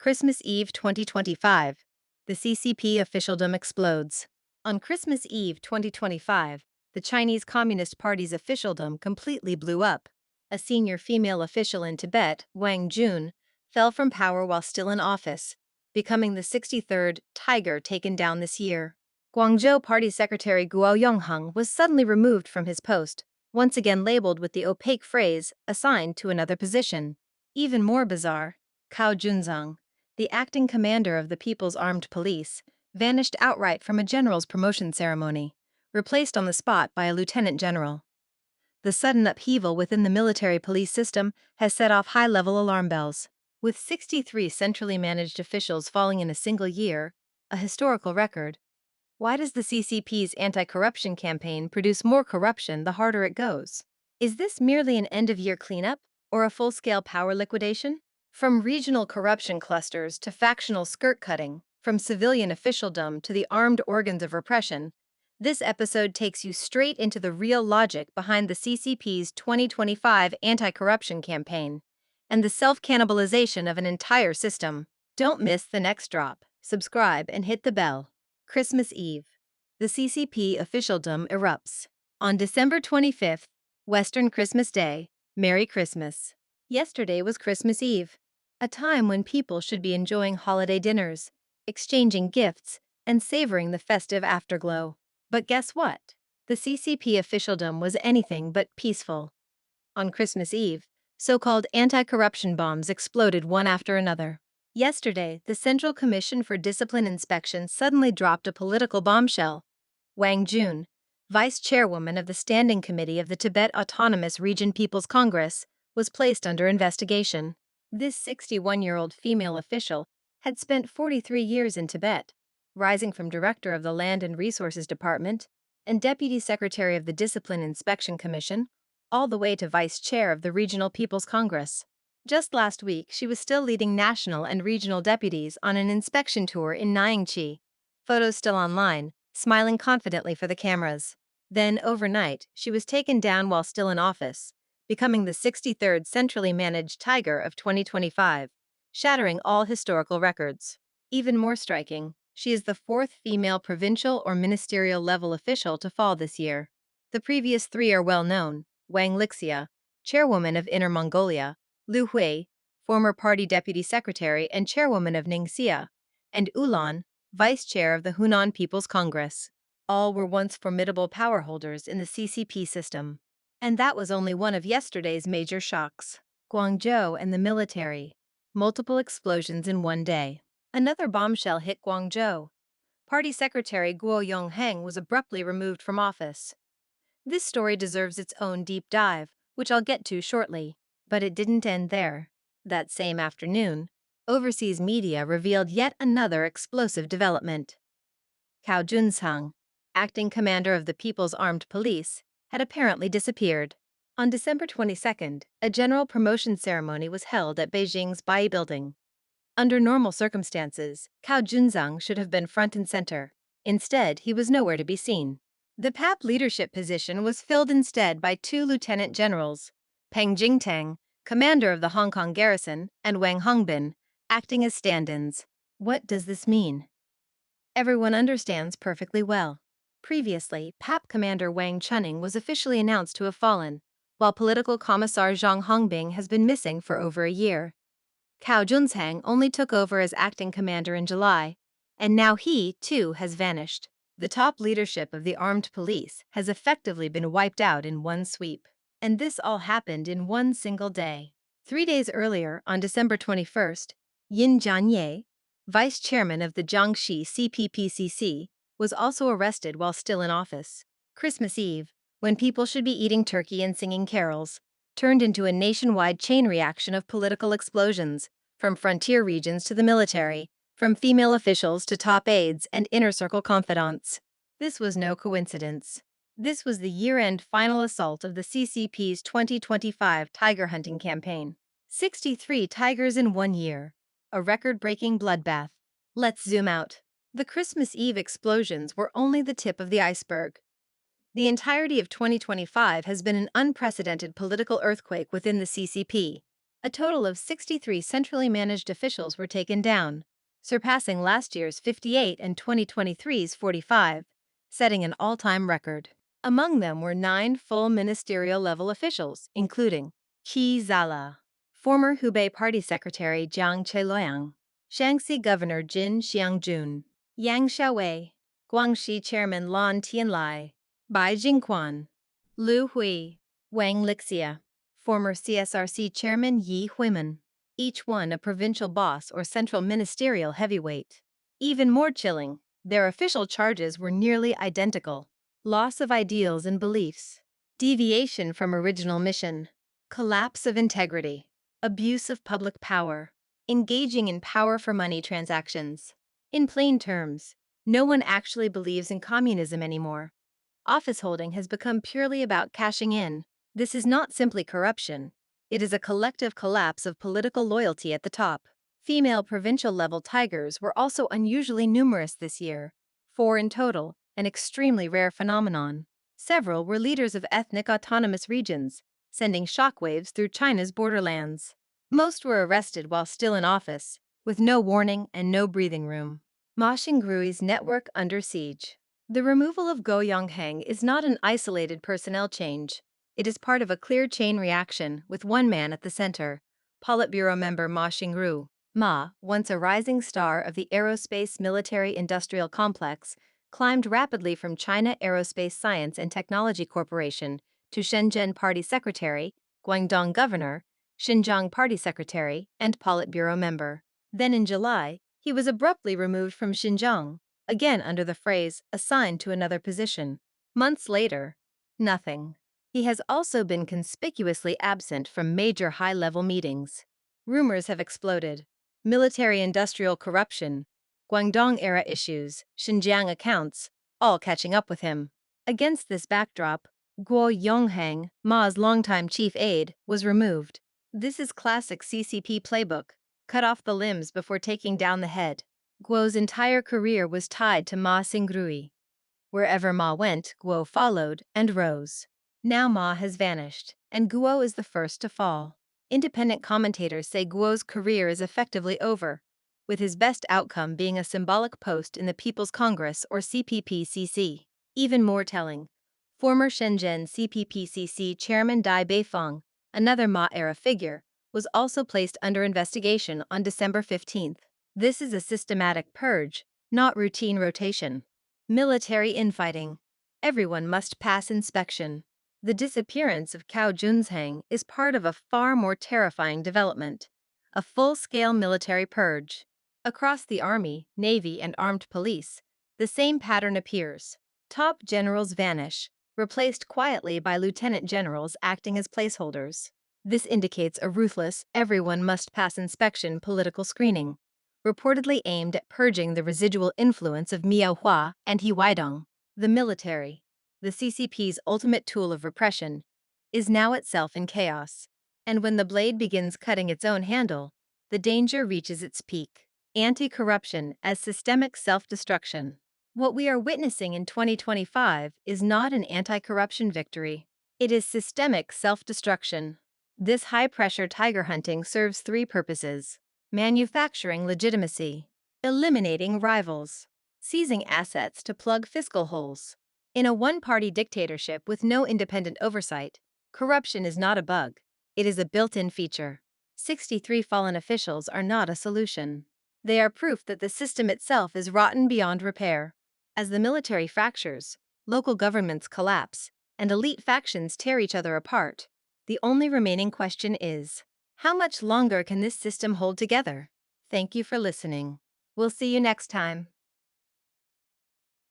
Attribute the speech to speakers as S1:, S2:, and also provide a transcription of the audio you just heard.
S1: Christmas Eve 2025. The CCP officialdom explodes. On Christmas Eve 2025, the Chinese Communist Party's officialdom completely blew up. A senior female official in Tibet, Wang Jun, fell from power while still in office, becoming the 63rd tiger taken down this year. Guangzhou Party Secretary Guo Yongheng was suddenly removed from his post, once again labeled with the opaque phrase, assigned to another position. Even more bizarre, Cao Junzang, the acting commander of the People's Armed Police, vanished outright from a general's promotion ceremony, replaced on the spot by a lieutenant general. The sudden upheaval within the military police system has set off high-level alarm bells. With 63 centrally managed officials falling in a single year, a historical record, why does the CCP's anti-corruption campaign produce more corruption the harder it goes? Is this merely an end-of-year cleanup, or a full-scale power liquidation? From regional corruption clusters to factional skirt-cutting, from civilian officialdom to the armed organs of repression, this episode takes you straight into the real logic behind the CCP's 2025 anti-corruption campaign and the self-cannibalization of an entire system. Don't miss the next drop. Subscribe and hit the bell. Christmas Eve. The CCP officialdom erupts. On December 25th, Western Christmas Day, Merry Christmas. Yesterday was Christmas Eve, a time when people should be enjoying holiday dinners, exchanging gifts, and savoring the festive afterglow. But guess what? The CCP officialdom was anything but peaceful. On Christmas Eve, so-called anti-corruption bombs exploded one after another. Yesterday, the Central Commission for Discipline Inspection suddenly dropped a political bombshell. Wang Jun, vice chairwoman of the Standing Committee of the Tibet Autonomous Region People's Congress, was placed under investigation. This 61-year-old female official had spent 43 years in Tibet, rising from director of the Land and Resources Department and deputy secretary of the Discipline Inspection Commission, all the way to vice chair of the Regional People's Congress. Just last week, she was still leading national and regional deputies on an inspection tour in Nyingchi. Photos still online, smiling confidently for the cameras. Then, overnight, she was taken down while still in office, becoming the 63rd centrally managed tiger of 2025, shattering all historical records. Even more striking, she is the fourth female provincial or ministerial level official to fall this year. The previous three are well known: Wang Lixia, chairwoman of Inner Mongolia; Liu Hui, former party deputy secretary and chairwoman of Ningxia; and Ulan, vice chair of the Hunan People's Congress. All were once formidable power holders in the CCP system. And that was only one of yesterday's major shocks. Guangzhou and the military. Multiple explosions in one day. Another bombshell hit Guangzhou. Party Secretary Guo Yongheng was abruptly removed from office. This story deserves its own deep dive, which I'll get to shortly. But it didn't end there. That same afternoon, overseas media revealed yet another explosive development. Cao Junzang, acting commander of the People's Armed Police, had apparently disappeared. On December 22nd, a general promotion ceremony was held at Beijing's Bai Building. Under normal circumstances, Cao Junzang should have been front and center. Instead, he was nowhere to be seen. The PAP leadership position was filled instead by two lieutenant generals, Peng Jingtang, commander of the Hong Kong garrison, and Wang Hongbin, acting as stand-ins. What does this mean? Everyone understands perfectly well. Previously, PAP commander Wang Chunning was officially announced to have fallen, while political commissar Zhang Hongbing has been missing for over a year. Cao Junzang only took over as acting commander in July, and now he, too, has vanished. The top leadership of the armed police has effectively been wiped out in one sweep. And this all happened in one single day. 3 days earlier, on December 21st, Yin Jianye, vice chairman of the Jiangxi CPPCC, was also arrested while still in office. Christmas Eve, when people should be eating turkey and singing carols, turned into a nationwide chain reaction of political explosions, from frontier regions to the military, from female officials to top aides and inner circle confidants. This was no coincidence. This was the year-end final assault of the CCP's 2025 tiger hunting campaign. 63 tigers in 1 year. A record-breaking bloodbath. Let's zoom out. The Christmas Eve explosions were only the tip of the iceberg. The entirety of 2025 has been an unprecedented political earthquake within the CCP, A total of 63 centrally managed officials were taken down, surpassing last year's 58 and 2023's 45, setting an all-time record. Among them were 9 full ministerial-level officials, including Qi Zala, former Hubei Party Secretary Jiang Cheluang, Shaanxi Governor Jin Xiangjun, Yang Xiaowei, Guangxi Chairman Lan Tianlai, Bai Jingquan, Lu Hui, Wang Lixia, former CSRC Chairman Yi Huimin, each one a provincial boss or central ministerial heavyweight. Even more chilling, their official charges were nearly identical: loss of ideals and beliefs, deviation from original mission, collapse of integrity, abuse of public power, engaging in power for money transactions. In plain terms, no one actually believes in communism anymore. Office holding has become purely about cashing in. This is not simply corruption, it is a collective collapse of political loyalty at the top. Female provincial level tigers were also unusually numerous this year, 4 in total, an extremely rare phenomenon. Several were leaders of ethnic autonomous regions, sending shockwaves through China's borderlands. Most were arrested while still in office, with no warning and no breathing room. Ma Xingrui's network under siege. The removal of Guo Yongheng is not an isolated personnel change. It is part of a clear chain reaction, with one man at the center: Politburo member Ma Xingru. Ma, once a rising star of the aerospace military-industrial complex, climbed rapidly from China Aerospace Science and Technology Corporation to Shenzhen Party Secretary, Guangdong Governor, Xinjiang Party Secretary, and Politburo member. Then in July, he was abruptly removed from Xinjiang, again under the phrase assigned to another position. Months later, nothing. He has also been conspicuously absent from major high-level meetings. Rumors have exploded: military-industrial corruption, Guangdong-era issues, Xinjiang accounts, all catching up with him. Against this backdrop, Guo Yongheng, Ma's longtime chief aide, was removed. This is classic CCP playbook: cut off the limbs before taking down the head. Guo's entire career was tied to Ma Xingrui. Wherever Ma went, Guo followed and rose. Now Ma has vanished, and Guo is the first to fall. Independent commentators say Guo's career is effectively over, with his best outcome being a symbolic post in the People's Congress or CPPCC. Even more telling, former Shenzhen CPPCC Chairman Dai Beifeng, another Ma-era figure, was also placed under investigation on December 15. This is a systematic purge, not routine rotation. Military infighting. Everyone must pass inspection. The disappearance of Cao Junsheng is part of a far more terrifying development: a full-scale military purge. Across the army, navy, and armed police, the same pattern appears. Top generals vanish, replaced quietly by lieutenant generals acting as placeholders. This indicates a ruthless, everyone must pass inspection political screening, reportedly aimed at purging the residual influence of Miao Hua and He Weidong. The military, the CCP's ultimate tool of repression, is now itself in chaos. And when the blade begins cutting its own handle, the danger reaches its peak: anti-corruption as systemic self-destruction. What we are witnessing in 2025 is not an anti-corruption victory. It is systemic self-destruction. This high-pressure tiger hunting serves 3 purposes: manufacturing legitimacy, eliminating rivals, seizing assets to plug fiscal holes. In a one-party dictatorship with no independent oversight, corruption is not a bug, it is a built-in feature. 63 fallen officials are not a solution. They are proof that the system itself is rotten beyond repair. As the military fractures, local governments collapse, and elite factions tear each other apart, the only remaining question is: how much longer can this system hold together? Thank you for listening. We'll see you next time.